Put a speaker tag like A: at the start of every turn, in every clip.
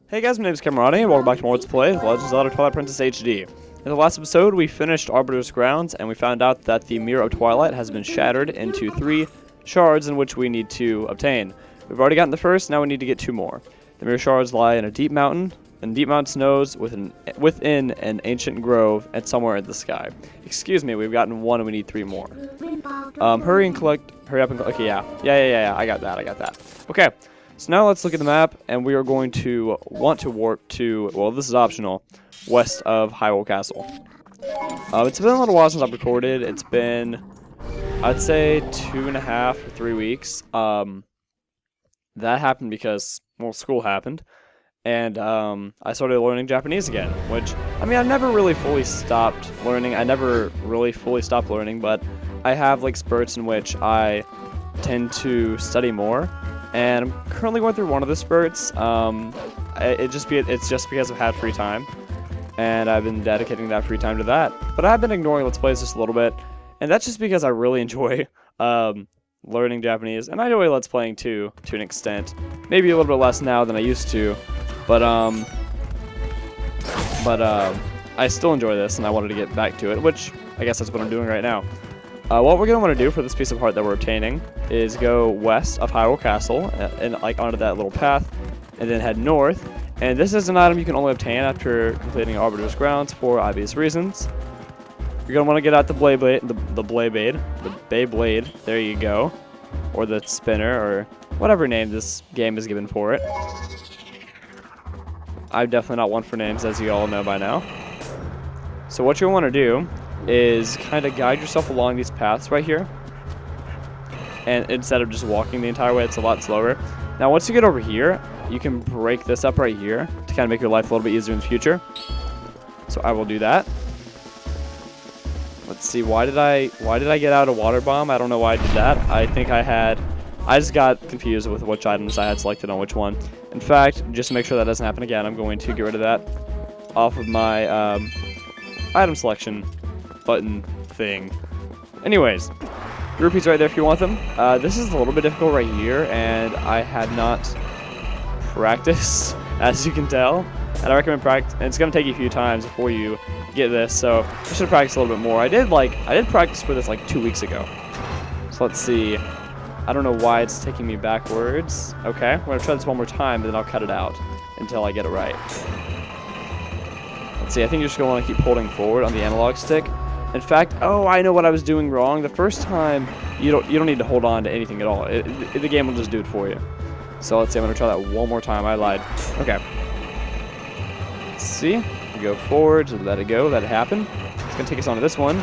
A: Hey guys, my name is Camerati, and welcome back to more Let's Play Legend of Zelda Twilight Princess HD. In the last episode, we finished Arbiter's Grounds, and we found out that the Mirror of Twilight has been shattered into 3 shards in which we need to obtain. We've already gotten the first, now we need to get 2 more. The Mirror shards lie in a deep mountain snows within an ancient grove and somewhere in the sky. Excuse me, we've gotten 1 and we need 3 more. Hurry up and collect, okay, yeah, I got that. Okay. So now let's look at the map, and we are going to want to warp to, well, this is optional, west of Hyrule Castle. It's been a little while since I've recorded. It's been, I'd say, 2.5 or 3 weeks. That happened because, well, school happened, and I started learning Japanese again, which, I mean, I never really fully stopped learning. But I have, like, spurts in which I tend to study more. And I'm currently going through one of the spurts. It's just because I've had free time, and I've been dedicating that free time to that. But I've been ignoring Let's Plays just a little bit, and that's just because I really enjoy learning Japanese, and I enjoy Let's Playing too, to an extent. Maybe a little bit less now than I used to, but I still enjoy this, and I wanted to get back to it, which I guess that's what I'm doing right now. What we're going to want to do for this piece of heart that we're obtaining is go west of Hyrule Castle and like onto that little path, and then head north. And this is an item you can only obtain after completing Arbiter's Grounds for obvious reasons. You're going to want to get out the Beyblade, there you go, or the spinner, or whatever name this game is given for it. I'm definitely not one for names, as you all know by now. So what you'll want to do is kind of guide yourself along these paths right here, and instead of just walking the entire way, it's a lot slower. Now once you get over here, you can break this up right here to kind of make your life a little bit easier in the future. So I will do that. Let's see, why did I get out a water bomb? I don't know why I did that. I just got confused with which items I had selected on which one. In fact, just to make sure that doesn't happen again, I'm going to get rid of that off of my item selection button thing. Anyways, rupees right there if you want them. This is a little bit difficult right here, and I had not practiced, as you can tell. And I recommend practice. And it's gonna take you a few times before you get this, so you should practice a little bit more. I did practice for this like 2 weeks ago. So let's see. I don't know why it's taking me backwards. Okay, we're gonna try this one more time, and then I'll cut it out until I get it right. Let's see. I think you're just gonna want to keep holding forward on the analog stick. In fact, oh, I know what I was doing wrong. The first time, you don't need to hold on to anything at all. The game will just do it for you. So let's see, I'm going to try that one more time. I lied. Okay. Let's see. We go forward, so let it go, let it happen. It's going to take us on to this one.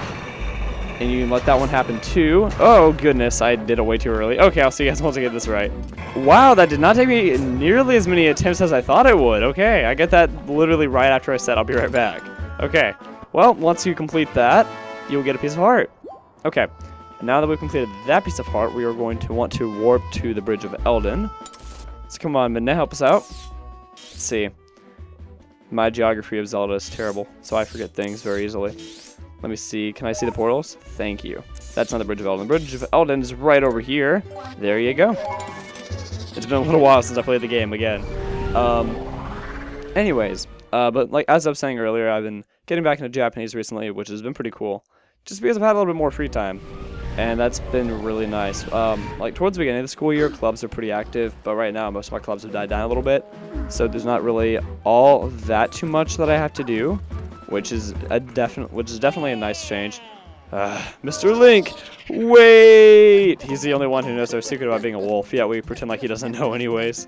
A: And you can let that one happen too. Oh, goodness, I did it way too early. Okay, I'll see you guys once I get this right. Wow, that did not take me nearly as many attempts as I thought it would. Okay, I get that literally right after I said I'll be right back. Okay. Well, once you complete that, you'll get a piece of heart. Okay, and now that we've completed that piece of heart, we are going to want to warp to the Bridge of Eldin. So come on, Midna, help us out. Let's see. My geography of Zelda is terrible, so I forget things very easily. Let me see. Can I see the portals? Thank you. That's not the Bridge of Eldin. The Bridge of Eldin is right over here. There you go. It's been a little while since I played the game again. Anyways, but like as I was saying earlier, I've been getting back into Japanese recently, which has been pretty cool, just because I've had a little bit more free time, and that's been really nice. Like towards the beginning of the school year, clubs are pretty active, but right now most of my clubs have died down a little bit, so there's not really all that too much that I have to do, which is definitely a nice change. Mr. Link, wait! He's the only one who knows our secret about being a wolf, yet we pretend like he doesn't know anyways.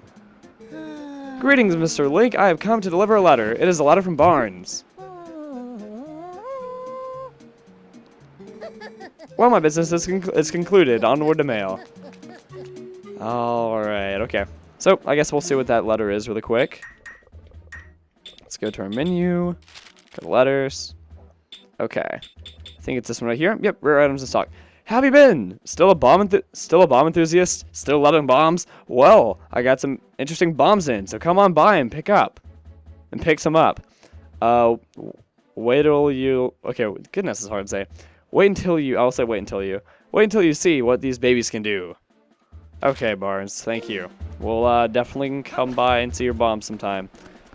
A: Greetings, Mr. Link. I have come to deliver a letter. It is a letter from Barnes. Well, my business is concluded. Onward to mail. Alright, okay. So, I guess we'll see what that letter is really quick. Let's go to our menu. Go to letters. Okay. I think it's this one right here. Yep, rare items in stock. How have you been? Still a bomb enthusiast? Still loving bombs? Well, I got some interesting bombs in, so come on by and pick some up. Wait till you... Okay, goodness, it's hard to say. I'll say wait until you see what these babies can do. Okay, Barnes, thank you. We'll definitely come by and see your bomb sometime.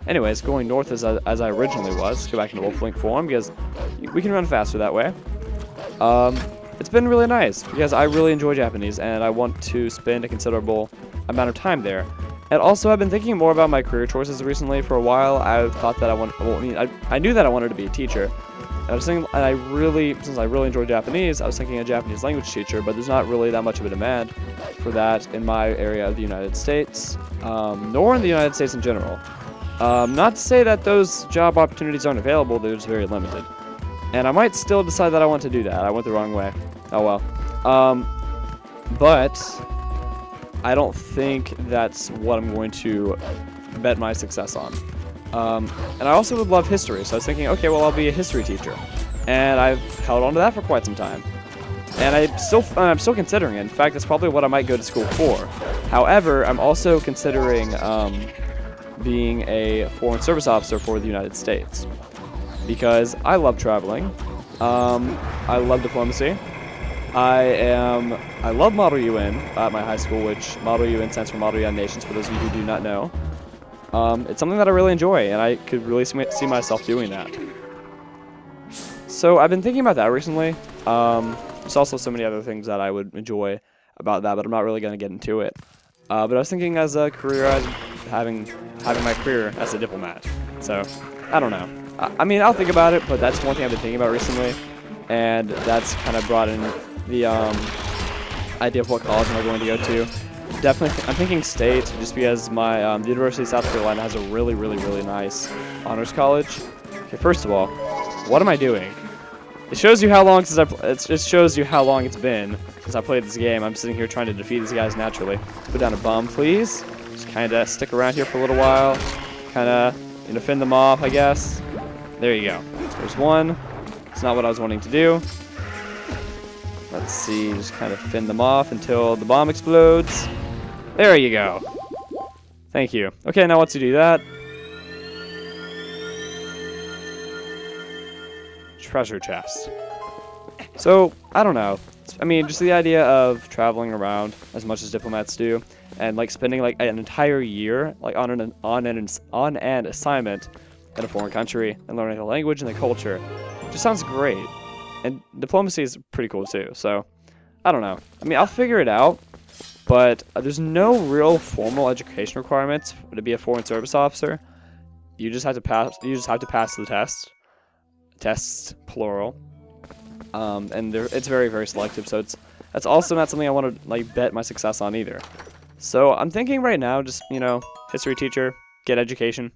A: Anyways, going north as I originally was, go back into Wolf Link form because we can run faster that way. It's been really nice because I really enjoy Japanese and I want to spend a considerable amount of time there. And also, I've been thinking more about my career choices recently. For a while, I've thought that I knew that I wanted to be a teacher. And I was thinking, since I really enjoy Japanese, I was thinking a Japanese language teacher, but there's not really that much of a demand for that in my area of the United States, nor in the United States in general. Not to say that those job opportunities aren't available, they're just very limited. And I might still decide that I want to do that. I went the wrong way. Oh well. But I don't think that's what I'm going to bet my success on. And I also would love history, so I was thinking, okay, well, I'll be a history teacher. And I've held on to that for quite some time. And I'm still considering it. In fact, that's probably what I might go to school for. However, I'm also considering being a foreign service officer for the United States. Because I love traveling. I love diplomacy. I love Model UN at my high school, which Model UN stands for Model United Nations, for those of you who do not know. It's something that I really enjoy, and I could really see myself doing that. So I've been thinking about that recently. There's also so many other things that I would enjoy about that, but I'm not really going to get into it. But I was thinking as a career, as having my career as a diplomat. So I don't know. I mean, I'll think about it, but that's one thing I've been thinking about recently, and that's kind of brought in the idea of what college am I going to go to. Definitely, I'm thinking state, just because my the University of South Carolina has a really nice honors college. Okay, first of all, what am I doing? It shows you how long it just shows you how long it's been since I played this game. I'm sitting here trying to defeat these guys naturally. Put down a bomb, please. Just kind of stick around here for a little while. Kind of, fend them off, I guess. There you go. There's one. It's not what I was wanting to do. Let's see, just kind of fend them off until the bomb explodes. There you go. Thank you. Okay, now once you do that, treasure chest. So, I don't know. I mean, just the idea of traveling around as much as diplomats do, and like spending like an entire year like on an assignment in a foreign country and learning the language and the culture, just sounds great. And diplomacy is pretty cool too. So, I don't know. I mean, I'll figure it out. But there's no real formal education requirements to be a foreign service officer. You just have to pass. You just have to pass the test. Tests, plural. And it's very selective. So that's also not something I want to like bet my success on either. So I'm thinking right now, just history teacher, get education.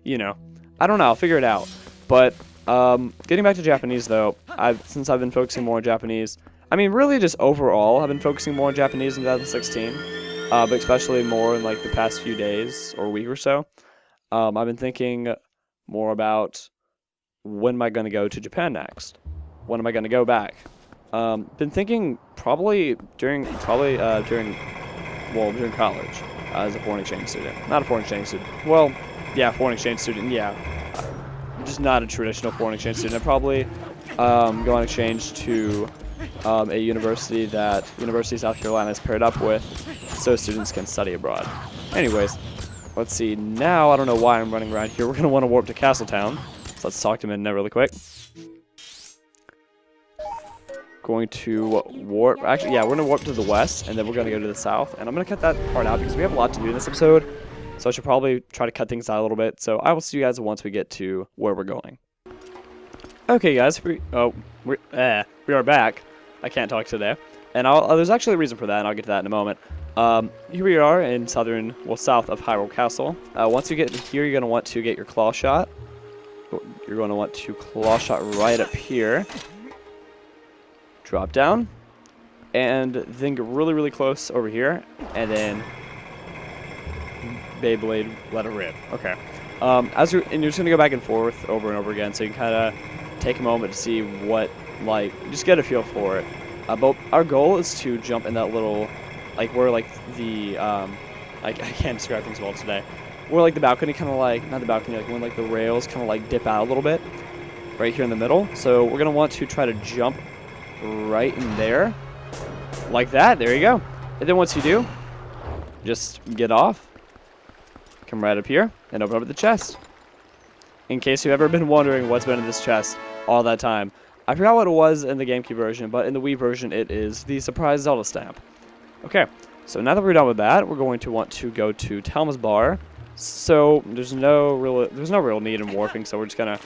A: I don't know. I'll figure it out. But getting back to Japanese though, since I've been focusing more on Japanese. I mean, really just overall, I've been focusing more on Japanese in 2016, but especially more in like the past few days or week or so. I've been thinking more about when am I going to go to Japan next? When am I going to go back? Been thinking probably during college as a foreign exchange student. Not a foreign exchange student. Well, yeah, foreign exchange student. Yeah, just not a traditional foreign exchange student. I'd probably go on exchange to a university that University of South Carolina is paired up with so students can study abroad. Anyways, let's see. Now, I don't know why I'm running around here. We're going to want to warp to Castletown. So let's talk to Midna really quick. Going to warp. Actually, yeah, we're going to warp to the west, and then we're going to go to the south. And I'm going to cut that part out because we have a lot to do in this episode. So I should probably try to cut things out a little bit. So I will see you guys once we get to where we're going. Okay, guys. We are back. I can't talk today, and there's actually a reason for that, and I'll get to that in a moment. Here we are in south of Hyrule Castle. Once you get here, you're going to want to get your claw shot. You're going to want to claw shot right up here. Drop down, and then get really close over here, and then Beyblade, let it rip. Okay. And you're just going to go back and forth over and over again, so you can kind of take a moment to see what, just get a feel for it. But our goal is to jump in that little, where, the, I can't describe things well today. Where, the balcony kind of, not the balcony, when, the rails kind of, dip out a little bit. Right here in the middle. So we're going to want to try to jump right in there. Like that. There you go. And then once you do, just get off. Come right up here. and open up the chest. In case you've ever been wondering what's been in this chest all that time, I forgot what it was in the GameCube version, but in the Wii version it is the surprise Zelda stamp. Okay, so now that we're done with that, we're going to want to go to Telma's Bar. So there's no real need in warping, so we're just gonna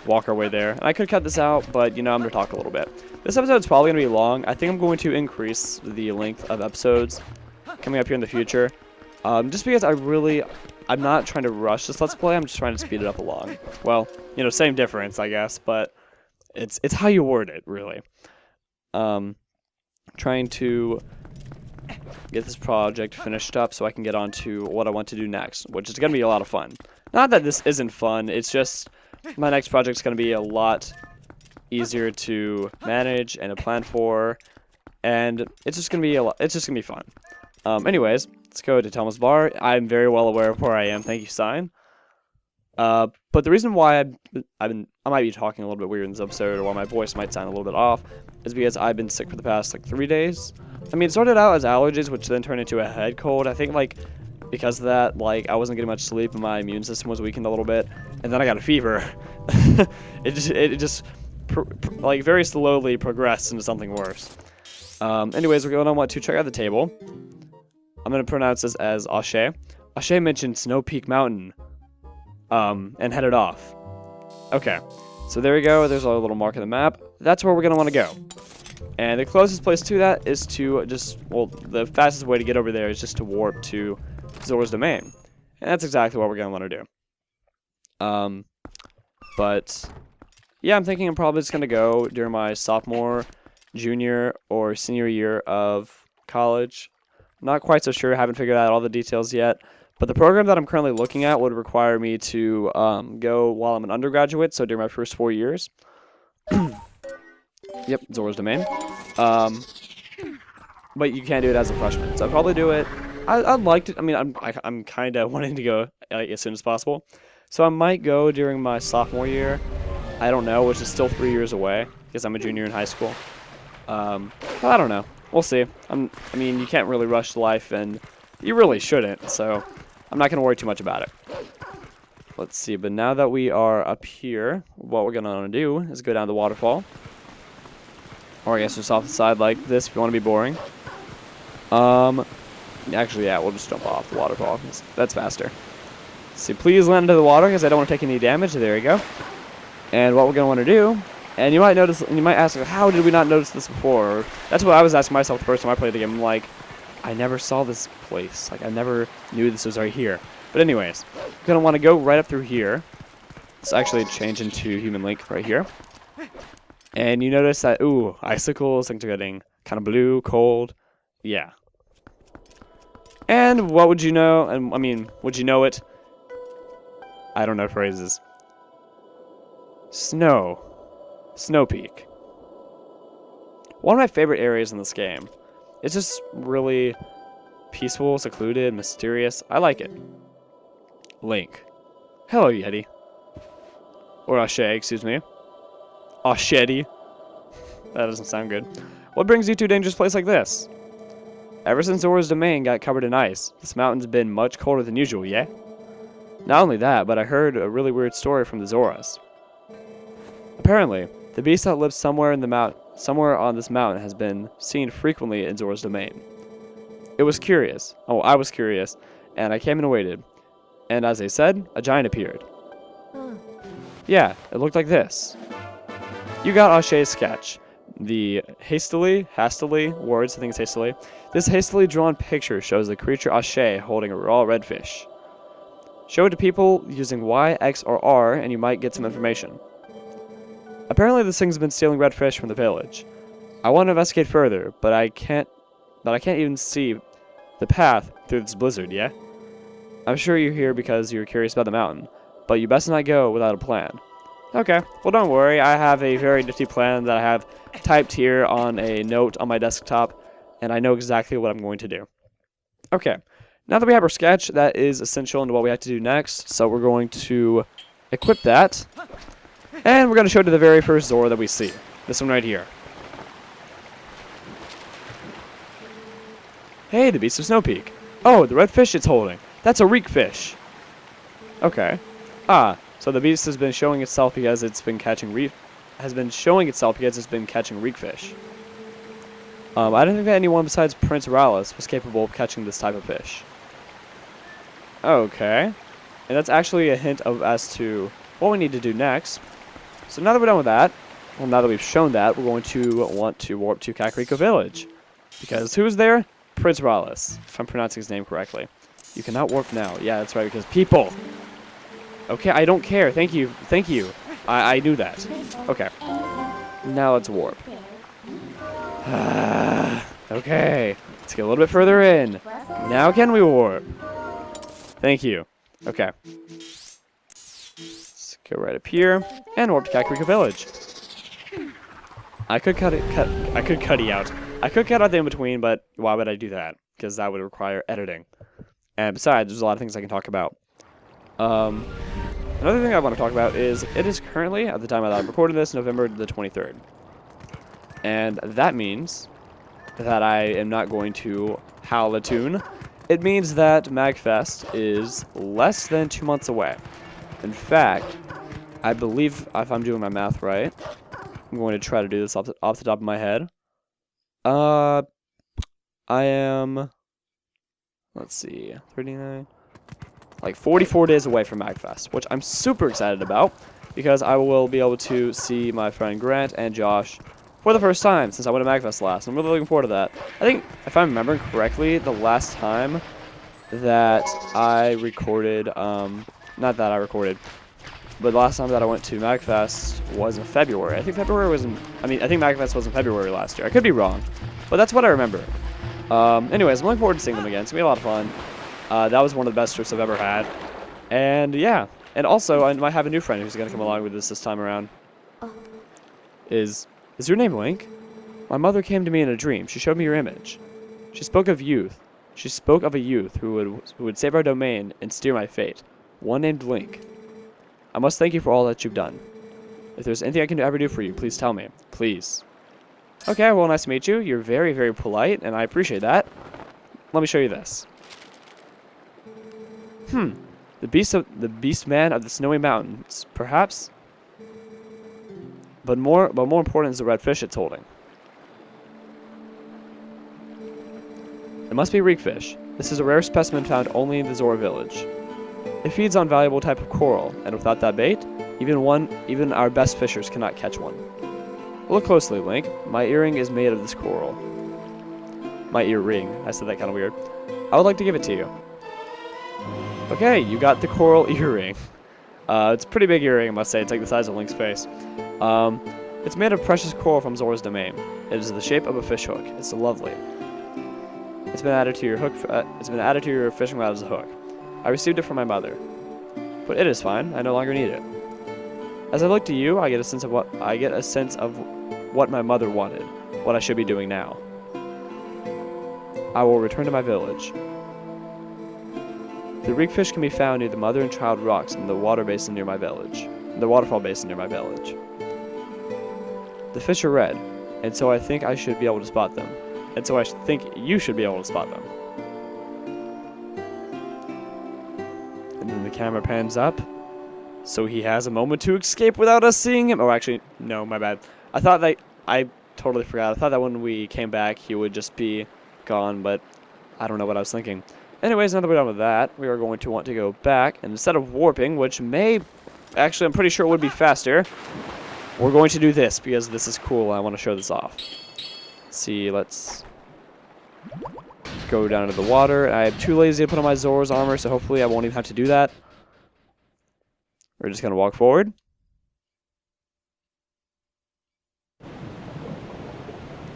A: walk our way there. And I could cut this out, but you know, I'm gonna talk a little bit. This episode's probably gonna be long. I think I'm going to increase the length of episodes coming up here in the future, just because I'm not trying to rush this Let's Play. I'm just trying to speed it up along. Well, you know, same difference, I guess, but it's how you word it, really. Trying to get this project finished up so I can get on to what I want to do next, which is going to be a lot of fun. Not that this isn't fun, it's just my next project's going to be a lot easier to manage and to plan for, and it's just going to be fun. Anyways, let's go to Telma's Bar. I'm very well aware of where I am, thank you, sign. But the reason why I might be talking a little bit weird in this episode, or why my voice might sound a little bit off, is because I've been sick for the past, like, 3 days. I mean, it started out as allergies, which then turned into a head cold. I think, like, because of that, like, I wasn't getting much sleep and my immune system was weakened a little bit. And then I got a fever. it just like, very slowly progressed into something worse. Anyways, we're going to want to check out the table. I'm going to pronounce this as Ashe. Ashe mentioned Snowpeak Mountain, and headed off. Okay, so there we go. There's our little mark on the map. That's where we're going to want to go. And the closest place to that is to just, well, the fastest way to get over there is just to warp to Zora's Domain. And that's exactly what we're going to want to do. But, yeah, I'm thinking I'm probably just going to go during my sophomore, junior, or senior year of college. Not quite so sure, haven't figured out all the details yet. But the program that I'm currently looking at would require me to go while I'm an undergraduate, so during my first 4 years. Yep, Zora's Domain. But you can't do it as a freshman, so I'd probably do it. I'd like to. I mean, I'm kind of wanting to go as soon as possible, so I might go during my sophomore year. I don't know, which is still 3 years away because I'm a junior in high school. But I don't know. We'll see. I mean, you can't really rush life, and you really shouldn't. So I'm not gonna worry too much about it. Let's see. But now that we are up here, what we're gonna want to do is go down the waterfall. Or I guess just off the side like this if you want to be boring. Actually, yeah, we'll just jump off the waterfall. That's faster. See, please land into the water because I don't want to take any damage. There we go. And what we're going to want to do, and you might notice, and you might ask, how did we not notice this before? Or, that's what I was asking myself the first time I played the game. I'm like, I never saw this place. Like, I never knew this was right here. But anyways, we're going to want to go right up through here. Let's actually change into Human Link right here. And you notice that, ooh, icicles, things are getting kind of blue, cold. Yeah. And what would you know? And I mean, would you know it? I don't know phrases. Snowpeak. One of my favorite areas in this game. It's just really peaceful, secluded, mysterious. I like it. Link. Hello, Yeti. Or Ashe, excuse me. Ashedi. That doesn't sound good. What brings you to a dangerous place like this? Ever since Zora's Domain got covered in ice, this mountain's been much colder than usual, yeah? Not only that, but I heard a really weird story from the Zoras. Apparently, the beast that lives somewhere on this mountain has been seen frequently in Zora's Domain. I was curious, and I came and waited. And as I said, a giant appeared. Yeah, it looked like this. You got Ashe's sketch. The hastily, words, I think it's hastily. This hastily drawn picture shows the creature Ashe holding a raw redfish. Show it to people using Y, X, or R, and you might get some information. Apparently this thing's been stealing redfish from the village. I want to investigate further, but I can't even see the path through this blizzard, yeah? I'm sure you're here because you're curious about the mountain, but you best not go without a plan. Okay, well don't worry, I have a very nifty plan that I have typed here on a note on my desktop, and I know exactly what I'm going to do. Okay, now that we have our sketch, that is essential into what we have to do next, so we're going to equip that, and we're going to show it to the very first Zora that we see. This one right here. Hey, the Beast of Snowpeak. Oh, the red fish it's holding. That's a reek fish. Okay. Ah, so the beast has been showing itself because it's been catching reekfish. I don't think that anyone besides Prince Rallis was capable of catching this type of fish. Okay. And that's actually a hint of as to what we need to do next. So now that we're done with that, well, now that we've shown that, we're going to want to warp to Kakariko Village. Because who's there? Prince Rallis, if I'm pronouncing his name correctly. You cannot warp now. Yeah, that's right, because people. Okay, I don't care. Thank you. Thank you. I knew that. Okay. Now let's warp. Okay. Let's get a little bit further in. Now can we warp? Thank you. Okay. Let's go right up here and warp to Kakariko Village. I could cut out the in-between, but why would I do that? Because that would require editing. And besides, there's a lot of things I can talk about. Another thing I want to talk about is it is currently, at the time that I'm recording this, November the 23rd. And that means that I am not going to howl a tune. It means that MagFest is less than 2 months away. In fact, I believe, if I'm doing my math right, I'm going to try to do this off the top of my head. I am, let's see, 39, like 44 days away from MagFest, which I'm super excited about because I will be able to see my friend Grant and Josh for the first time since I went to MagFest last. I'm really looking forward to that. I think, if I'm remembering correctly, the last time that I recorded, not that I recorded, but the last time that I went to MagFest was in February. I think MagFest was in February last year. I could be wrong, but that's what I remember. Anyways, I'm looking forward to seeing them again. It's going to be a lot of fun. That was one of the best trips I've ever had. And yeah, and also I might have a new friend who's going to come along with us this time around. Is your name Link? My mother came to me in a dream. She showed me your image. She spoke of youth. She spoke of a youth who would save our domain and steer my fate. One named Link. I must thank you for all that you've done. If there's anything I can ever do for you, please tell me. Please. Okay, well, nice to meet you. You're very, very polite, and I appreciate that. Let me show you this. The beast man of the snowy mountains, perhaps. But more important is the red fish it's holding. It must be reekfish. This is a rare specimen found only in the Zora village. It feeds on valuable type of coral, and without that bait, even our best fishers cannot catch one. Look closely, Link. My earring is made of this coral. My earring. I said that kind of weird. I would like to give it to you. Okay, you got the coral earring. It's a pretty big earring, I must say. It's like the size of Link's face. It's made of precious coral from Zora's domain. It is the shape of a fish hook. It's lovely. It's been added to your hook. It's been added to your fishing rod as a hook. I received it from my mother, but it is fine. I no longer need it. As I look to you, I get a sense of what my mother wanted, what I should be doing now. I will return to my village. The reekfish can be found near the mother and child rocks in the water basin near my village. The waterfall basin near my village. The fish are red, and so I think I should be able to spot them. And so I think you should be able to spot them. And then the camera pans up, so he has a moment to escape without us seeing him. Oh, actually, no, my bad. I totally forgot. I thought that when we came back, he would just be gone, but I don't know what I was thinking. Anyways, now that we're done with that, we are going to want to go back, and instead of warping, which actually, I'm pretty sure it would be faster, we're going to do this, because this is cool, and I want to show this off. Let's go down into the water. I'm too lazy to put on my Zora's armor, so hopefully I won't even have to do that. We're just going to walk forward.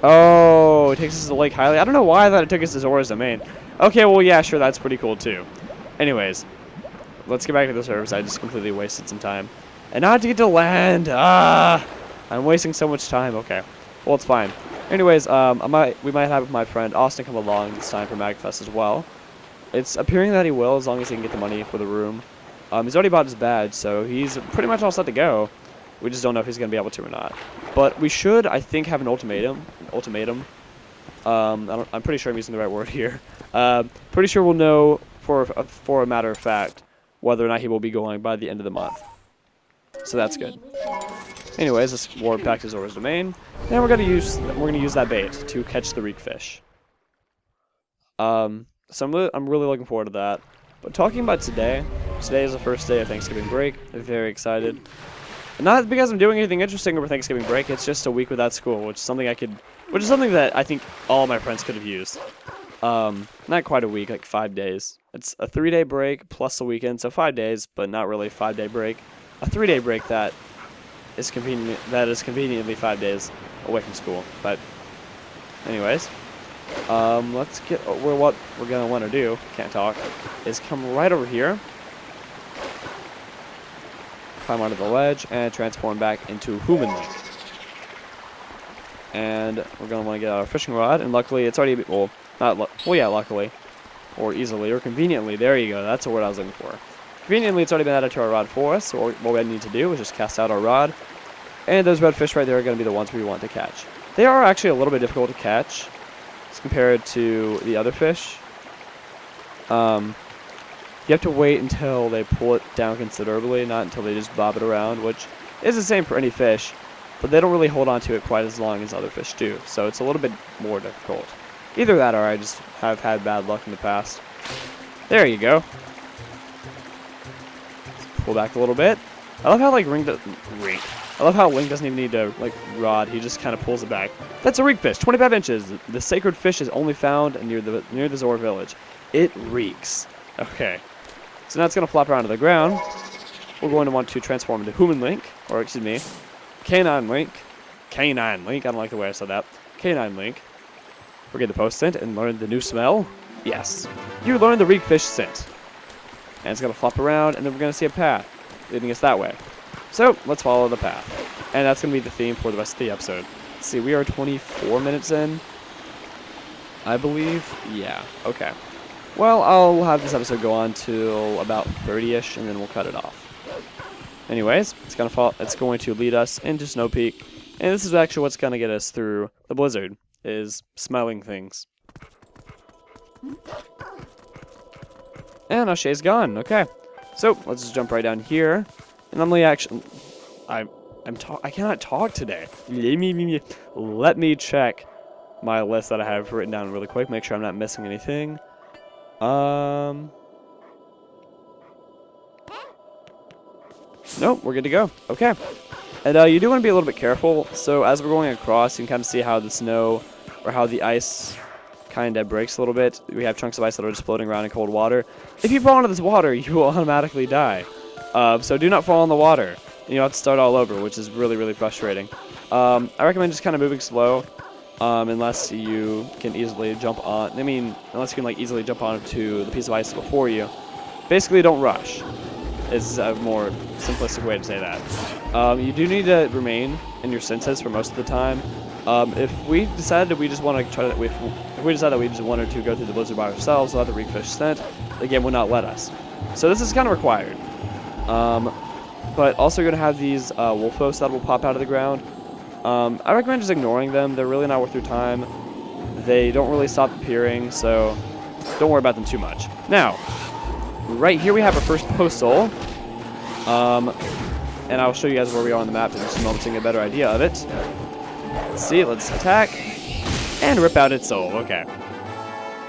A: Oh, it takes us to Lake Hylia. I don't know why I thought it took us to Zora's domain. Okay, well, yeah, sure, that's pretty cool, too. Anyways, let's get back to the surface. I just completely wasted some time. And now I have to get to land. I'm wasting so much time. Okay, well, it's fine. Anyways, we might have my friend Austin come along this time for MagFest as well. It's appearing that he will, as long as he can get the money for the room. He's already bought his badge, so he's pretty much all set to go. We just don't know if he's going to be able to or not. But we should, I think, have an ultimatum. I'm pretty sure I'm using the right word here. Pretty sure we'll know for a matter of fact whether or not he will be going by the end of the month. So that's good. Anyways, let's warp back to Zora's domain, and we're gonna use that bait to catch the reek fish. So I'm really looking forward to that. But talking about today is the first day of Thanksgiving break. I'm very excited. And not because I'm doing anything interesting over Thanksgiving break. It's just a week without school, which is something that I think all my friends could have used. Not quite a week, like 5 days. It's a 3-day break plus a weekend, so 5 days, but not really a 5-day break. A 3-day break that is conveniently 5 days away from school. But anyways, let's get what we're gonna want to do. Can't talk. Is come right over here, climb onto the ledge, and transform back into human link. And we're gonna want to get out our fishing rod. And luckily, it's already luckily, or easily, or conveniently. There you go. That's the word I was looking for. Conveniently, it's already been added to our rod for us. So what we need to do is just cast out our rod, and those red fish right there are going to be the ones we want to catch. They are actually a little bit difficult to catch as compared to the other fish. You have to wait until they pull it down considerably, not until they just bob it around, which is the same for any fish, but they don't really hold on to it quite as long as other fish do, so it's a little bit more difficult. Either that or I just have had bad luck in the past. There you go. Pull back a little bit. I love how I love how Link doesn't even need to rod. He just kind of pulls it back. That's a reek fish, 25 inches. The sacred fish is only found near the Zora village. It reeks. Okay. So now it's going to flop around to the ground. We're going to want to transform into human Link, or excuse me, canine Link. Canine Link. I don't like the way I said that. Canine Link. We'll get the post scent and learn the new smell. Yes. You learned the reek fish scent. And it's going to flop around, and then we're going to see a path leading us that way. So, let's follow the path. And that's going to be the theme for the rest of the episode. Let's see, we are 24 minutes in, I believe. Yeah, okay. Well, I'll have this episode go on till about 30-ish, and then we'll cut it off. Anyways, it's going to lead us into Snowpeak, and this is actually what's going to get us through the blizzard, is smelling things. And O'Shea's gone. Okay, so let's just jump right down here. And normally, actually, I cannot talk today. Let me check my list that I have written down really quick. Make sure I'm not missing anything. Nope, we're good to go. Okay. And you do want to be a little bit careful. So as we're going across, you can kind of see how the snow or how the ice kind of breaks a little bit. We have chunks of ice that are just floating around in cold water. If you fall into this water, you will automatically die. So do not fall in the water. You have to start all over, which is really, really frustrating. I recommend just kind of moving slow, unless you can easily jump on. Unless you can easily jump onto the piece of ice before you. Basically, don't rush. Is a more simplistic way to say that. You do need to remain in your senses for most of the time. If we decided that we just want to if we decided that we just wanted to go through the blizzard by ourselves without the reek fish scent, the game would not let us. So this is kind of required. But also you're going to have these wolfos that will pop out of the ground. I recommend just ignoring them. They're really not worth your time. They don't really stop appearing, so don't worry about them too much. Now, right here we have our first postal. And I'll show you guys where we are on the map in just a moment to get a better idea of it. Let's see, let's attack. And rip out its soul. Okay.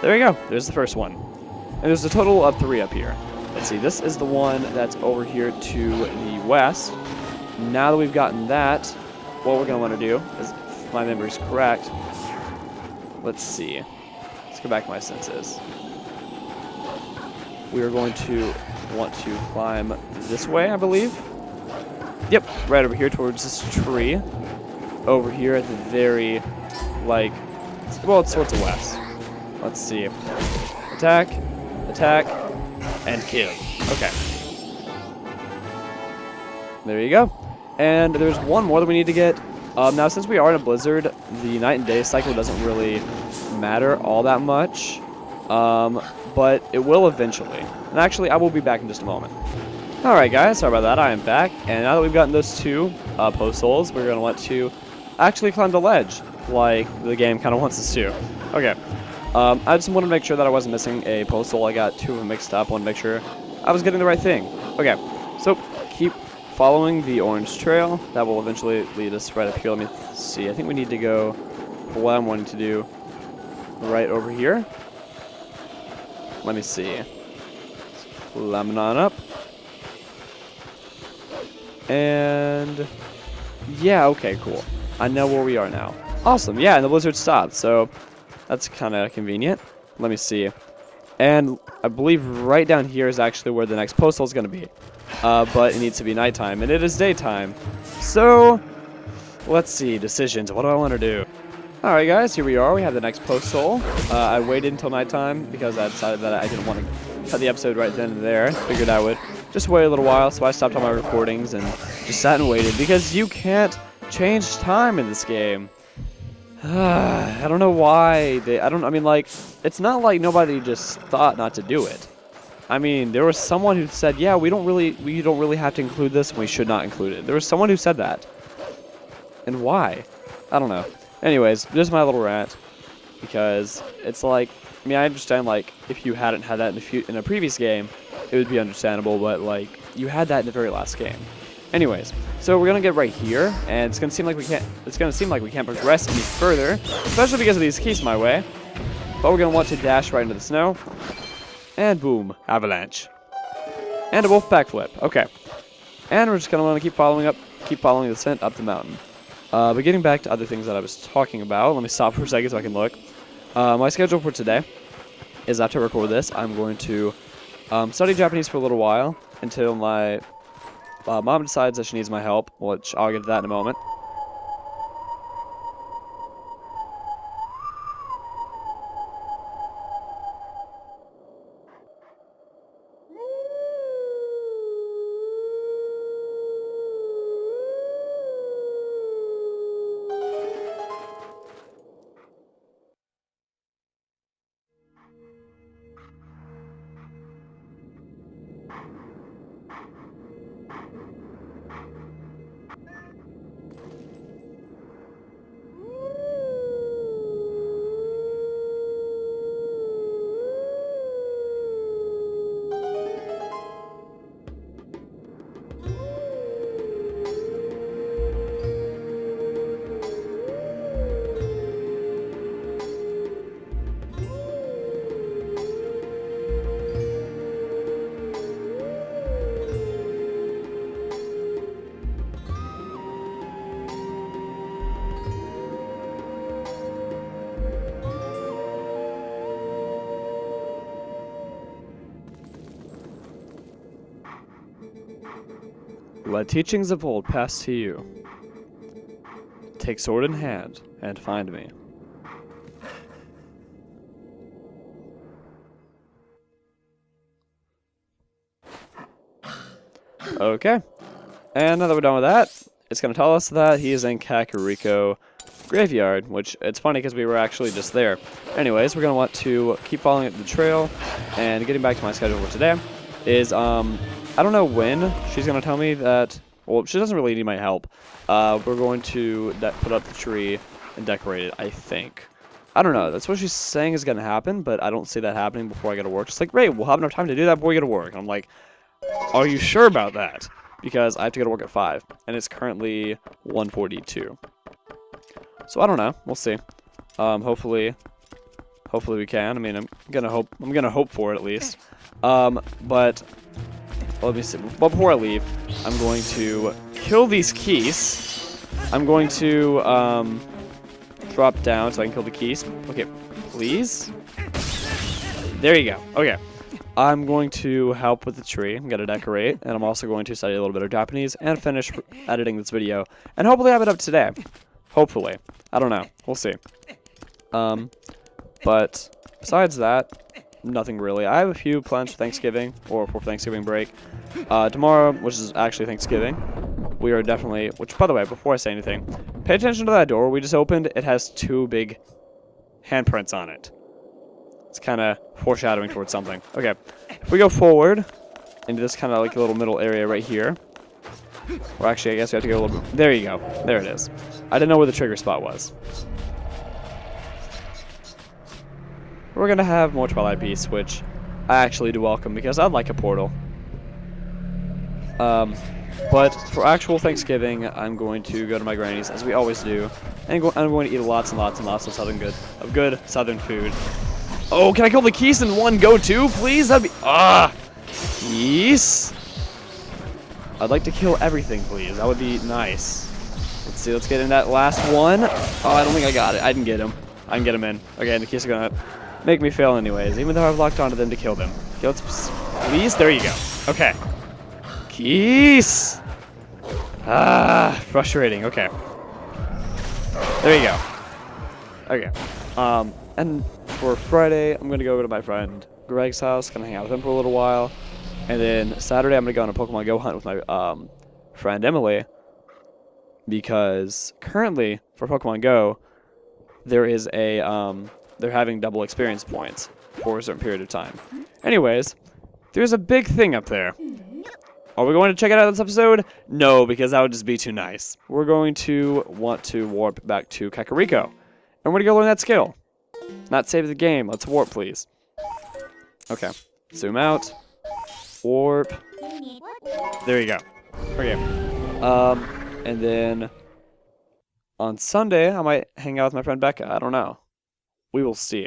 A: There we go. There's the first one. And there's a total of 3 up here. Let's see, this is the one that's over here to the west. Now that we've gotten that, what we're going to want to do, if my memory is correct, let's see. Let's go back to my senses. We are going to want to climb this way, I believe. Yep, right over here towards this tree. Over here at the very, it's towards the west. Let's see. Attack, attack, and kill. Okay. There you go. And there's one more that we need to get. Now, since we are in a blizzard, the night and day cycle doesn't really matter all that much. But it will eventually. And actually, I will be back in just a moment. Alright guys, sorry about that, I am back. And now that we've gotten those 2 post souls, we're going to want to actually climb the ledge, like the game kind of wants us to. Okay. I just wanted to make sure that I wasn't missing a post soul. I got 2 of them mixed up. I want to make sure I was getting the right thing. Okay, so keep following the orange trail. That will eventually lead us right up here. Let me see. I think we need to go, what I'm wanting to do, right over here. Let me see. Lemon on up. And yeah, okay, cool. I know where we are now. Awesome, yeah, and the blizzard stopped, so that's kind of convenient. Let me see. And I believe right down here is actually where the next postal is going to be. But it needs to be nighttime, and it is daytime. So, let's see, decisions. What do I want to do? Alright guys, here we are. We have the next postal. I waited until nighttime because I decided that I didn't want to cut the episode right then and there. Figured I would just wait a little while, so I stopped all my recordings and just sat and waited. Because you can't change time in this game. I don't know why I mean, like, it's not like nobody just thought not to do it. I mean, there was someone who said, yeah, we don't really have to include this, and we should not include it. There was someone who said that. And why? I don't know. Anyways, just my little rant, because it's like, I mean, I understand, like, if you hadn't had that in a previous game, it would be understandable, but, like, you had that in the very last game. Anyways, so we're gonna get right here, and it's gonna seem like we can't progress any further, especially because of these keys my way. But we're gonna want to dash right into the snow, and boom, avalanche, and a wolf backflip. Okay, and we're just gonna want to keep following the scent up the mountain. But getting back to other things that I was talking about, let me stop for a second so I can look. My schedule for today is after I record this, I'm going to study Japanese for a little while until my mom decides that she needs my help, which I'll get to that in a moment. Let teachings of old pass to you. Take sword in hand and find me. Okay. And now that we're done with that, it's going to tell us that he is in Kakariko Graveyard, which it's funny because we were actually just there. Anyways, we're going to want to keep following the trail, and getting back to my schedule for today is, I don't know when she's going to tell me that, well, she doesn't really need my help. We're going to put up the tree and decorate it, I think. I don't know. That's what she's saying is going to happen, but I don't see that happening before I go to work. She's like, Ray, we'll have enough time to do that before we go to work. And I'm like, are you sure about that? Because I have to go to work at 5, and it's currently 1:42. So I don't know. We'll see. Hopefully we can. I mean, I'm gonna hope for it at least. But let me see. But before I leave, I'm going to kill these keys. I'm going to drop down so I can kill the keys. Okay, please. There you go. Okay. I'm going to help with the tree. I'm going to decorate, and I'm also going to study a little bit of Japanese and finish editing this video, and hopefully have it up today. Hopefully. I don't know. We'll see. But besides that, nothing really. I have a few plans for Thanksgiving, or for Thanksgiving break. Tomorrow, which is actually Thanksgiving, we are definitely, which, by the way, before I say anything, pay attention to that door we just opened. It has 2 big handprints on it. It's kind of foreshadowing towards something. Okay, if we go forward into this kind of like a little middle area right here, or actually I guess we have to go a little bit. There you go. There it is. I didn't know where the trigger spot was. We're going to have more Twilight Beasts, which I actually do welcome because I'd like a portal. But for actual Thanksgiving, I'm going to go to my granny's, as we always do, and I'm going to eat lots and lots and lots of good Southern food. Oh, can I kill the Keese in one go too, please? That'd be Keese. I'd like to kill everything, please. That would be nice. Let's see. Let's get in that last one. Oh, I don't think I got it. I didn't get him. I can get him in. Okay, and the Keese are gonna make me fail anyways, even though I've locked onto them to kill them. Okay, let's please. There you go. Okay. Keese. Frustrating. Okay. There you go. Okay. And for Friday, I'm gonna go to my friend Greg's house, gonna hang out with him for a little while, and then Saturday I'm gonna go on a Pokemon Go hunt with my friend Emily, because currently for Pokemon Go, there is a they're having double experience points for a certain period of time. Anyways, there's a big thing up there. Are we going to check it out this episode? No, because that would just be too nice. We're going to want to warp back to Kakariko, and we're gonna go learn that skill. Not save the game. Let's warp, please. Okay. Zoom out. Warp. There you go. Okay. And then on Sunday, I might hang out with my friend Becca. I don't know. We will see.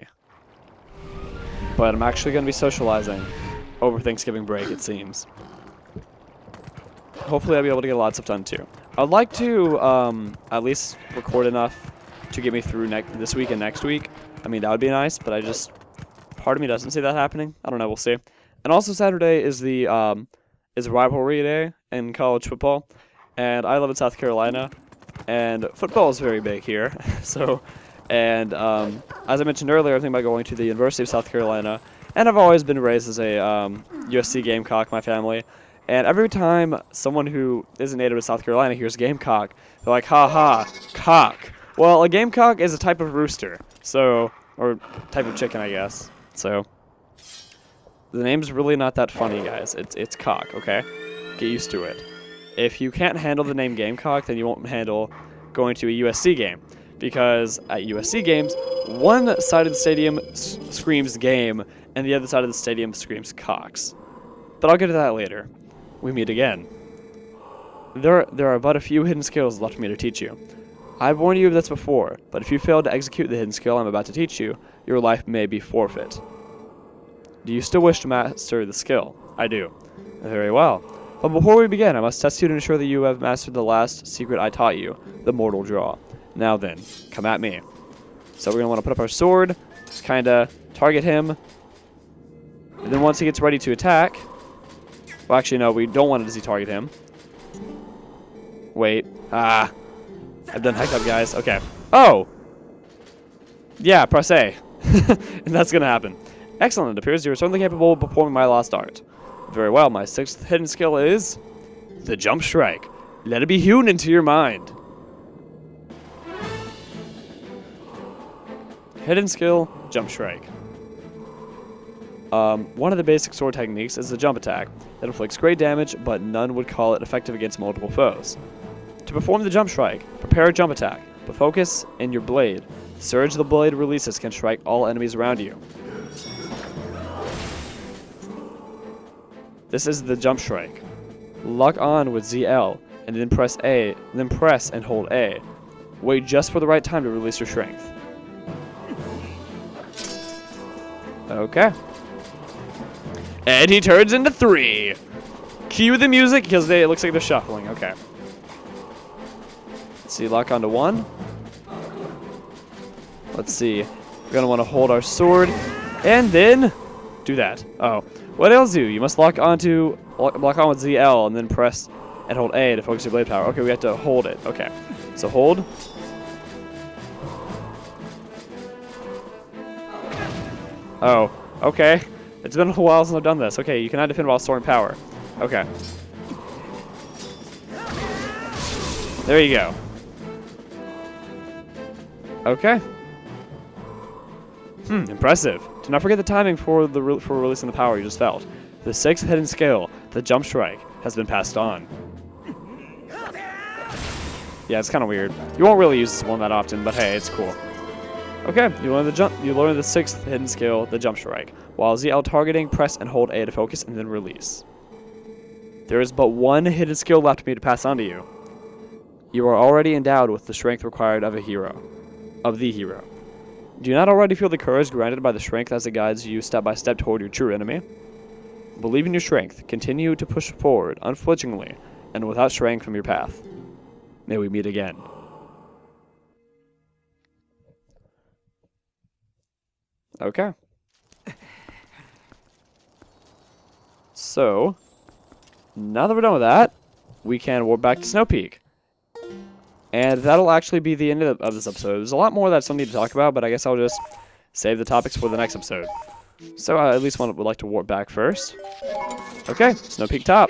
A: But I'm actually going to be socializing over Thanksgiving break, it seems. Hopefully I'll be able to get lots of done too. I'd like to at least record enough to get me through this week and next week. I mean, that would be nice, but part of me doesn't see that happening. I don't know, we'll see. And also Saturday is the rivalry day in college football, and I live in South Carolina, and football is very big here. So, and as I mentioned earlier, I'm thinking about going to the University of South Carolina, and I've always been raised as a USC Gamecock, my family. And every time someone who isn't native to South Carolina hears Gamecock, they're like, ha ha, cock. Well, a Gamecock is a type of rooster, so, or type of chicken, I guess. So, the name's really not that funny, guys. It's cock, okay? Get used to it. If you can't handle the name Gamecock, then you won't handle going to a USC game. Because at USC games, one side of the stadium screams game, and the other side of the stadium screams cocks. But I'll get to that later. We meet again. There are but a few hidden skills left for me to teach you. I've warned you of this before, but if you fail to execute the hidden skill I'm about to teach you, your life may be forfeit. Do you still wish to master the skill? I do. Very well. But before we begin, I must test you to ensure that you have mastered the last secret I taught you, the mortal draw. Now then, come at me. So we're going to want to put up our sword, just kind of target him, and then once he gets ready to attack, well actually no, we don't want to target him. Wait, I've done heck up, guys. Okay. Oh! Yeah, press A. And that's going to happen. Excellent. It appears you're certainly capable of performing my lost art. Very well. My sixth hidden skill is the jump strike. Let it be hewn into your mind. Hidden skill, jump strike. One of the basic sword techniques is the jump attack. It inflicts great damage, but none would call it effective against multiple foes. To perform the jump strike, prepare a jump attack, but focus in your blade. The surge the blade releases can strike all enemies around you. This is the jump strike. Lock on with ZL, and then press A, then press and hold A. Wait just for the right time to release your strength. Okay. And he turns into 3. Cue the music because it looks like they're shuffling. Okay. Let's see, lock onto 1. Let's see. We're going to want to hold our sword and then do that. Oh. What else do? You must lock on with ZL and then press and hold A to focus your blade power. Okay, we have to hold it. Okay. So hold. Oh. Okay. It's been a while since I've done this. Okay, you cannot defend while storing power. Okay. There you go. Okay. Impressive. Do not forget the timing for releasing the power you just felt. The sixth hidden skill, the jump strike, has been passed on. Yeah, it's kind of weird. You won't really use this one that often, but hey, it's cool. Okay, you learn the sixth hidden skill, the jump strike. While ZL targeting, press and hold A to focus and then release. There is but one hidden skill left for me to pass on to you. You are already endowed with the strength required of a hero. Of the hero. Do you not already feel the courage granted by the strength as it guides you step by step toward your true enemy? Believe in your strength. Continue to push forward, unflinchingly, and without straying from your path. May we meet again. Okay. So, now that we're done with that, we can warp back to Snowpeak. And that'll actually be the end of this episode. There's a lot more that I still need to talk about, but I guess I'll just save the topics for the next episode. So I at least would like to warp back first. Okay, Snowpeak top.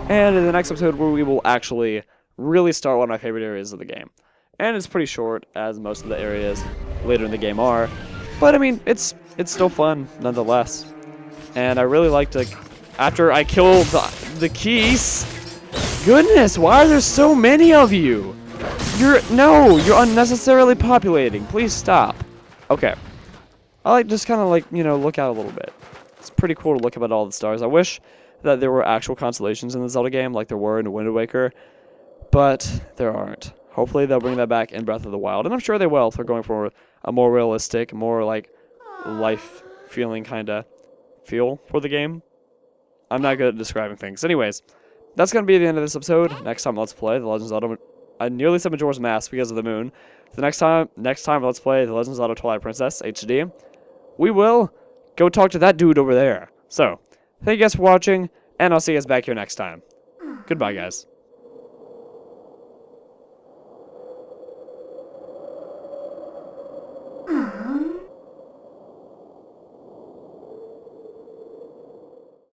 A: And in the next episode, where we will actually really start one of my favorite areas of the game. And it's pretty short, as most of the areas later in the game are. But I mean, it's still fun, nonetheless. And I really like to, after I kill the keys. Goodness, why are there so many of you? You're unnecessarily populating. Please stop. Okay. I like just kind of like, you know, look out a little bit. It's pretty cool to look up at all the stars. I wish that there were actual constellations in the Zelda game like there were in Wind Waker, but there aren't. Hopefully they'll bring that back in Breath of the Wild, and I'm sure they will if they're going for a more realistic, more like life feeling kind of feel for the game. I'm not good at describing things. Anyways, that's going to be the end of this episode. Next time, let's play The Legend of Zelda. I nearly said Majora's Mask because of the moon. The next time, let's play The Legend of Zelda Twilight Princess HD. We will go talk to that dude over there. So, thank you guys for watching, and I'll see you guys back here next time. Goodbye, guys.